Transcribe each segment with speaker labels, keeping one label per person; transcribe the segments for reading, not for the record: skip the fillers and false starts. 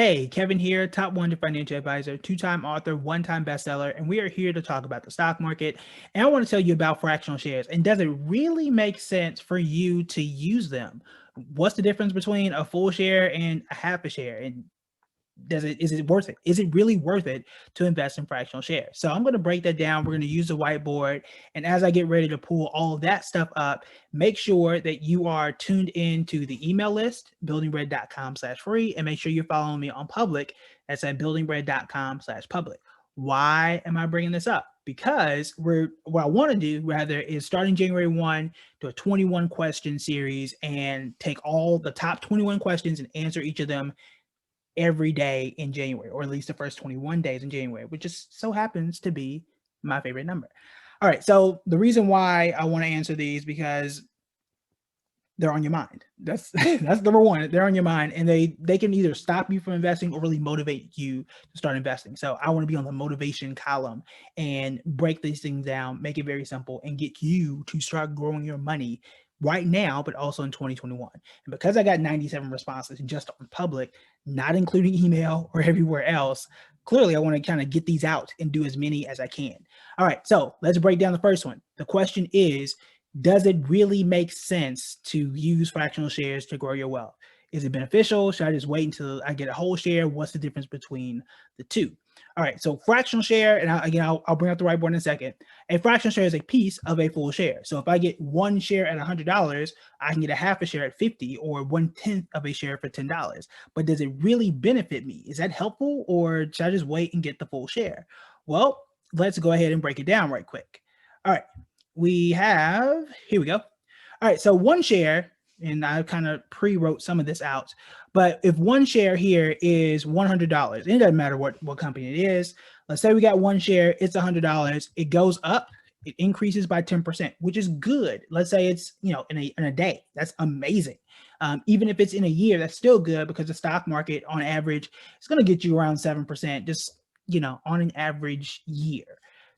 Speaker 1: Hey, Kevin here, top 100 financial advisor, two-time author, one-time bestseller, and we are here to talk about the stock market. And I want to tell you about fractional shares. And does it really make sense for you to use them? What's the difference between a full share and a half a share? And is it worth it? Is it really worth it to invest in fractional shares? So I'm going to break that down. We're going to use the whiteboard. And as I get ready to pull all of that stuff up, make sure that you are tuned in to the email list, buildingbread.com/free, and make sure you're following me on public. That's at buildingbread.com/public. Why am I bringing this up? Because what I want to do rather is starting January 1 to a 21 question series and take all the top 21 questions and answer each of them every day in January, or at least the first 21 days in January, which just so happens to be my favorite number. All right, so the reason why I want to answer these because they're on your mind. That's that's number one. They're on your mind, and they can either stop you from investing or really motivate you to start investing. So I want to be on the motivation column and break these things down, make it very simple, and get you to start growing your money right now, but also in 2021. And because I got 97 responses just on public, not including email or everywhere else, clearly I want to kind of get these out and do as many as I can. All right, so let's break down the first one. The question is, does it really make sense to use fractional shares to grow your wealth? Is it beneficial? Should I just wait until I get a whole share? What's the difference between the two? All right, so fractional share, and I'll bring up the whiteboard in a second. A fractional share is a piece of a full share. So if I get one share at $100, I can get a half a share at 50 or 1/10 of a share for $10. But does it really benefit me? Is that helpful, or should I just wait and get the full share? Well, let's go ahead and break it down right quick. All right, here we go. All right, so one share, and I kind of pre-wrote some of this out, but if one share here is $100, and it doesn't matter what company it is, let's say we got one share, it's $100, it goes up, it increases by 10%, which is good. Let's say it's, in a day, that's amazing. Even if it's in a year, that's still good because the stock market on average is going to get you around 7%, just, on an average year.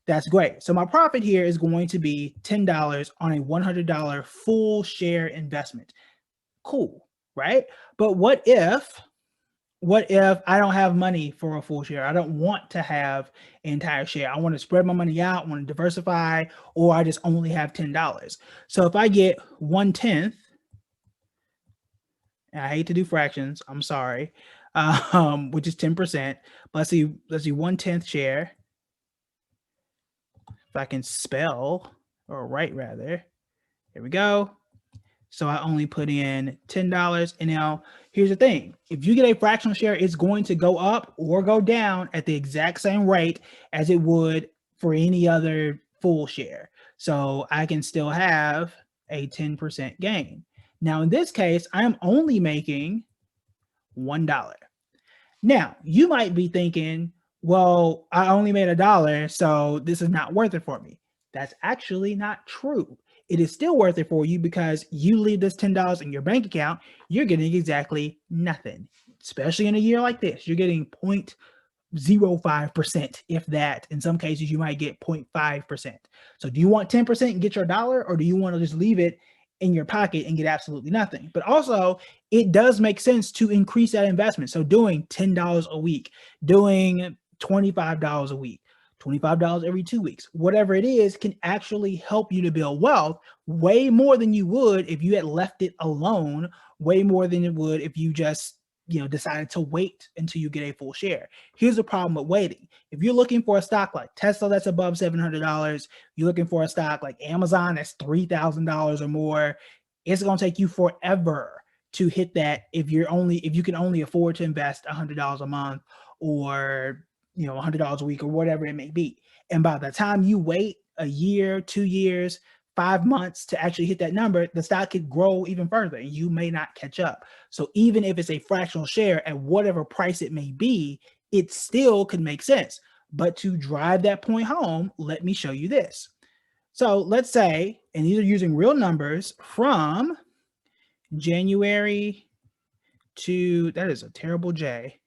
Speaker 1: That's great. So my profit here is going to be $10 on a $100 full share investment. Cool, right? But what if I don't have money for a full share? I don't want to have an entire share. I want to spread my money out, I want to diversify, or I just only have $10. So if I get 1/10, and I hate to do fractions, I'm sorry, which is 10%. Let's see 1/10 share. If I can spell or write rather, here we go. So I only put in $10. And now here's the thing. If you get a fractional share, it's going to go up or go down at the exact same rate as it would for any other full share. So I can still have a 10% gain. Now, in this case, I am only making $1. Now, you might be thinking, well, I only made $1, so this is not worth it for me. That's actually not true. It is still worth it for you because you leave this $10 in your bank account, you're getting exactly nothing. Especially in a year like this, you're getting 0.05%, if that. In some cases, you might get 0.5%. So do you want 10% and get your dollar, or do you want to just leave it in your pocket and get absolutely nothing? But also, it does make sense to increase that investment. So doing $10 a week, doing $25 a week, $25 every 2 weeks, whatever it is, can actually help you to build wealth way more than you would if you had left it alone, way more than it would if you just decided to wait until you get a full share. Here's the problem with waiting. If you're looking for a stock like Tesla that's above $700, you're looking for a stock like Amazon that's $3,000 or more, it's going to take you forever to hit that if you can only afford to invest $100 a month, or $100 a week, or whatever it may be. And by the time you wait a year, 2 years, 5 months to actually hit that number, the stock could grow even further and you may not catch up. So even if it's a fractional share at whatever price it may be, it still could make sense. But to drive that point home, let me show you this. So let's say, and these are using real numbers, from January to, that is a terrible J.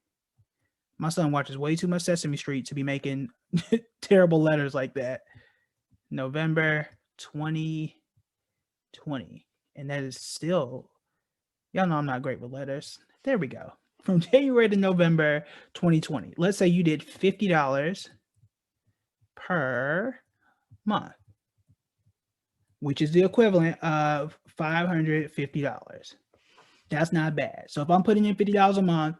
Speaker 1: My son watches way too much Sesame Street to be making terrible letters like that. November 2020. And that is still, y'all know I'm not great with letters. There we go. from January to November 2020. Let's say you did $50 per month, which is the equivalent of $550. That's not bad. So if I'm putting in $50 a month,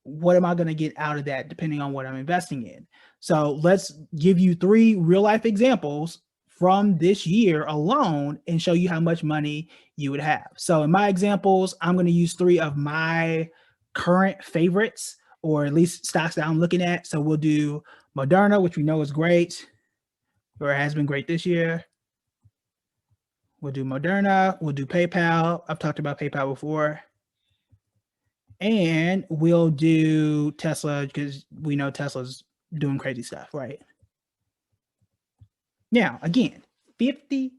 Speaker 1: what am I going to get out of that depending on what I'm investing in? So let's give you 3 real life examples from this year alone and show you how much money you would have. So in my examples, I'm going to use 3 of my current favorites, or at least stocks that I'm looking at. So we'll do Moderna, which we know is great, or has been great this year. We'll do Moderna. We'll do PayPal. I've talked about PayPal before. And we'll do Tesla because we know Tesla's doing crazy stuff, right? Now, again, $50.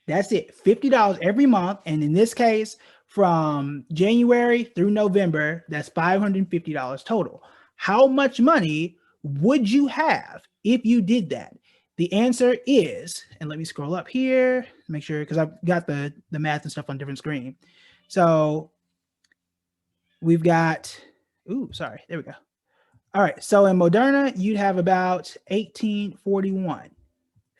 Speaker 1: That's it. $50 every month. And in this case, from January through November, that's $550 total. How much money would you have if you did that? The answer is, and let me scroll up here, make sure, because I've got the math and stuff on different screen. So we've got, there we go. All right, so in Moderna, you'd have about 1841,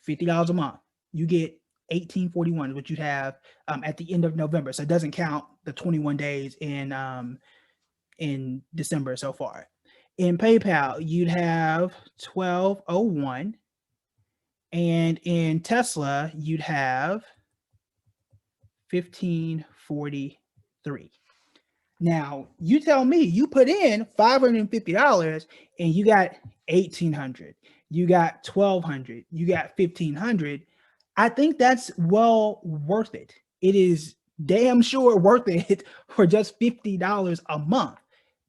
Speaker 1: $50 a month. You get 1841, which you'd have at the end of November. So it doesn't count the 21 days in December so far. In PayPal, you'd have 1201, and in Tesla, you'd have 1543. Now, you tell me, you put in $550 and you got 1,800, you got 1,200, you got 1,500. I think that's well worth it. It is damn sure worth it for just $50 a month.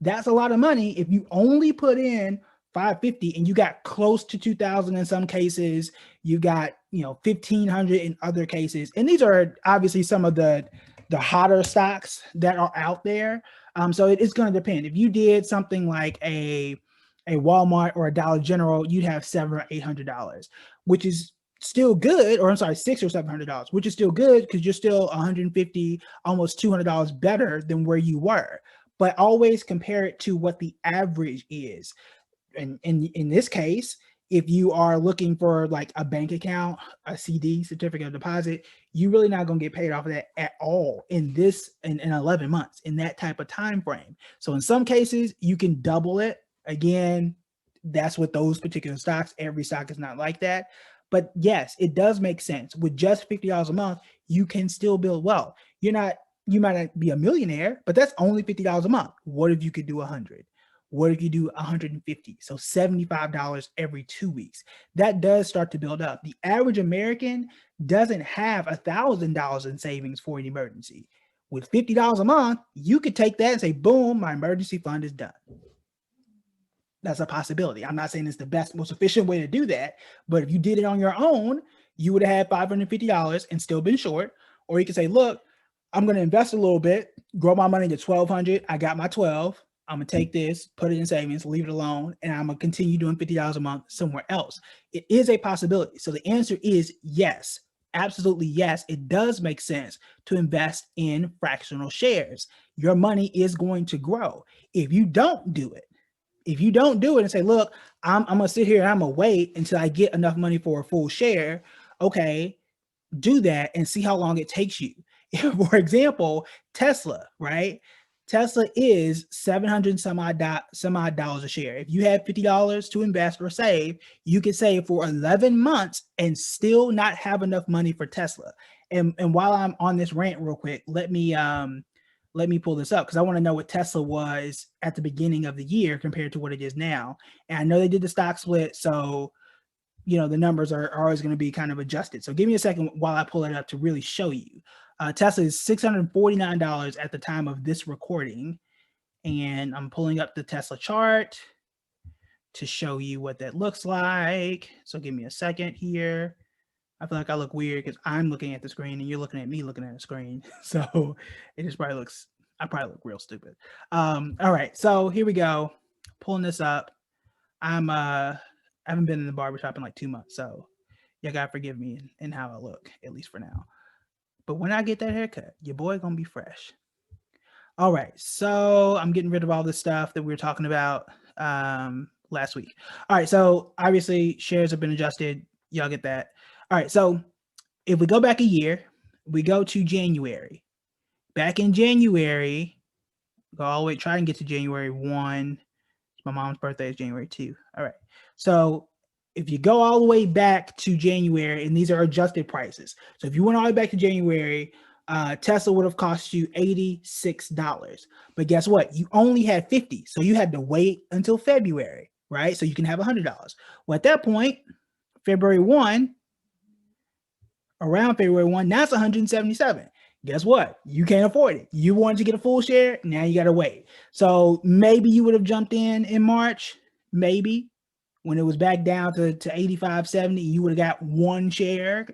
Speaker 1: That's a lot of money if you only put in 550 and you got close to 2,000 in some cases. You got 1,500 in other cases, and these are obviously some of the hotter stocks that are out there. So it's going to depend. If you did something like a Walmart or a Dollar General, you'd have $700 or $800, which is still good. Or I'm sorry, $600 or $700, which is still good because you're still $150, almost $200 better than where you were. But always compare it to what the average is. And in this case, if you are looking for like a bank account, a CD, certificate of deposit, you're really not going to get paid off of that at all in 11 months, in that type of time frame. So in some cases, you can double it. Again, that's with those particular stocks. Every stock is not like that. But yes, it does make sense. With just $50 a month, you can still build wealth. You might not be a millionaire, but that's only $50 a month. What if you could do 100? What if you do 150? So $75 every 2 weeks. That does start to build up. The average American doesn't have $1,000 in savings for an emergency. With $50 a month, you could take that and say, boom, my emergency fund is done. That's a possibility. I'm not saying it's the best, most efficient way to do that, but if you did it on your own, you would have had $550 and still been short. Or you could say, look, I'm going to invest a little bit, grow my money to 1,200. I got my 12. I'm going to take this, put it in savings, leave it alone, and I'm going to continue doing $50 a month somewhere else. It is a possibility. So the answer is yes, absolutely yes. It does make sense to invest in fractional shares. Your money is going to grow. If you don't do it and say, look, I'm going to sit here and I'm going to wait until I get enough money for a full share. Okay, do that and see how long it takes you. For example, Tesla, right? Tesla is $700 some odd dollars a share. If you have $50 to invest or save, you can save for 11 months and still not have enough money for Tesla. And while I'm on this rant real quick, let me pull this up because I want to know what Tesla was at the beginning of the year compared to what it is now. And I know they did the stock split, so the numbers are always going to be kind of adjusted. So give me a second while I pull it up to really show you. Tesla is $649 at the time of this recording. And I'm pulling up the Tesla chart to show you what that looks like. So give me a second here. I feel like I look weird because I'm looking at the screen and you're looking at me looking at the screen. So it just probably looks, I probably look real stupid. All right, so here we go. Pulling this up. I haven't been in the barbershop in like 2 months, so you gotta forgive me in how I look, at least for now. But when I get that haircut, your boy gonna be fresh. All right, so I'm getting rid of all this stuff that we were talking about last week. All right, so obviously shares have been adjusted. Y'all get that. All right, so if we go back a year, we go to January. Back in January, go all the way, try and get to January 1. My mom's birthday is January 2. All right. So if you go all the way back to January, and these are adjusted prices. So if you went all the way back to January, Tesla would have cost you $86. But guess what? You only had 50. So you had to wait until February, right? So you can have $100. Well, at that point, February 1, around February 1, now it's 177. Guess what? You can't afford it. You wanted to get a full share. Now you got to wait. So maybe you would have jumped in March, maybe when it was back down to 85, 70, you would have got one share,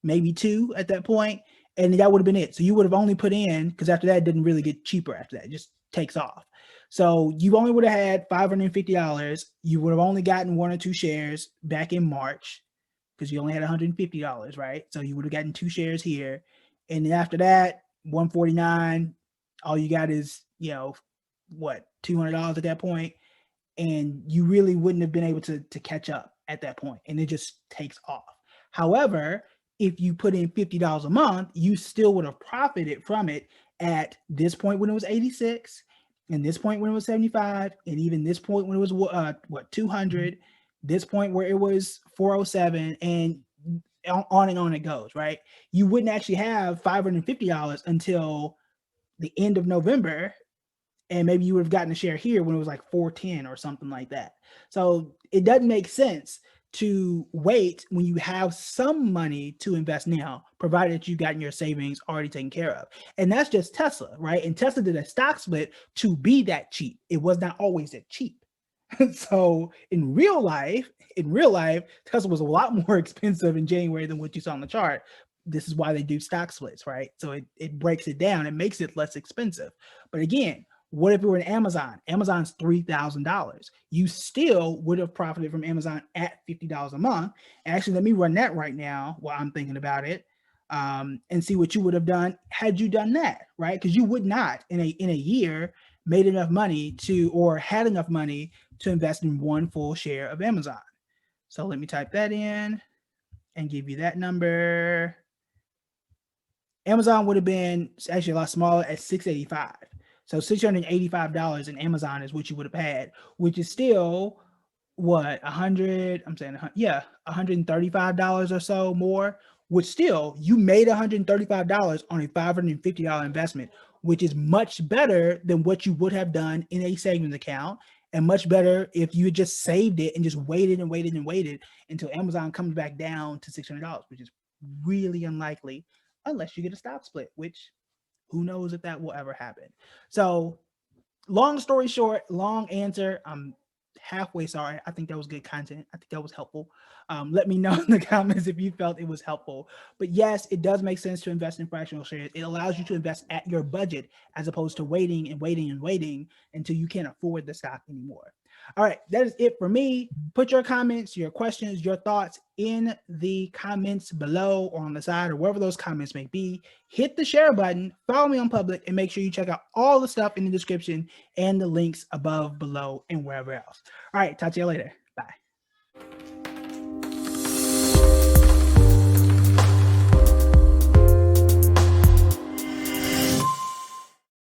Speaker 1: maybe two at that point, and that would have been it. So you would have only put in, because after that, it didn't really get cheaper after that. It just takes off. So you only would have had $550. You would have only gotten one or two shares back in March, because you only had $150, right? So you would have gotten two shares here. And then after that, 149, all you got is, what, $200 at that point, and you really wouldn't have been able to catch up at that point, and it just takes off. However, if you put in $50 a month, you still would have profited from it at this point when it was 86, and this point when it was 75, and even this point when it was 200, this point where it was 407, and on it goes, right? You wouldn't actually have $550 until the end of November, and maybe you would have gotten a share here when it was like 410 or something like that. So it doesn't make sense to wait when you have some money to invest now, provided that you've gotten your savings already taken care of. And that's just Tesla, right? And Tesla did a stock split to be that cheap. It was not always that cheap. So in real life, Tesla was a lot more expensive in January than what you saw on the chart. This is why they do stock splits, right? So it breaks it down. It makes it less expensive. But again, what if it were in Amazon? Amazon's $3,000. You still would have profited from Amazon at $50 a month. Actually, let me run that right now while I'm thinking about it, and see what you would have done had you done that, right? Because you would not in a year made enough money to, or had enough money to invest in one full share of Amazon. So let me type that in and give you that number. Amazon would have been actually a lot smaller at $685. So $685 in Amazon is what you would have had, which is still what, $135 or so more, which still you made $135 on a $550 investment, which is much better than what you would have done in a savings account, and much better if you had just saved it and just waited and waited and waited until Amazon comes back down to $600, which is really unlikely unless you get a stock split, which who knows if that will ever happen. So long story short, long answer. I'm halfway sorry. I think that was good content. I think that was helpful. Let me know in the comments if you felt it was helpful. But yes, it does make sense to invest in fractional shares. It allows you to invest at your budget as opposed to waiting and waiting and waiting until you can't afford the stock anymore. All right, that is it for me. Put your comments, your questions, your thoughts in the comments below or on the side or wherever those comments may be. Hit the share button, follow me on public, and make sure you check out all the stuff in the description and the links above, below, and wherever else. All right, talk to you later. Bye.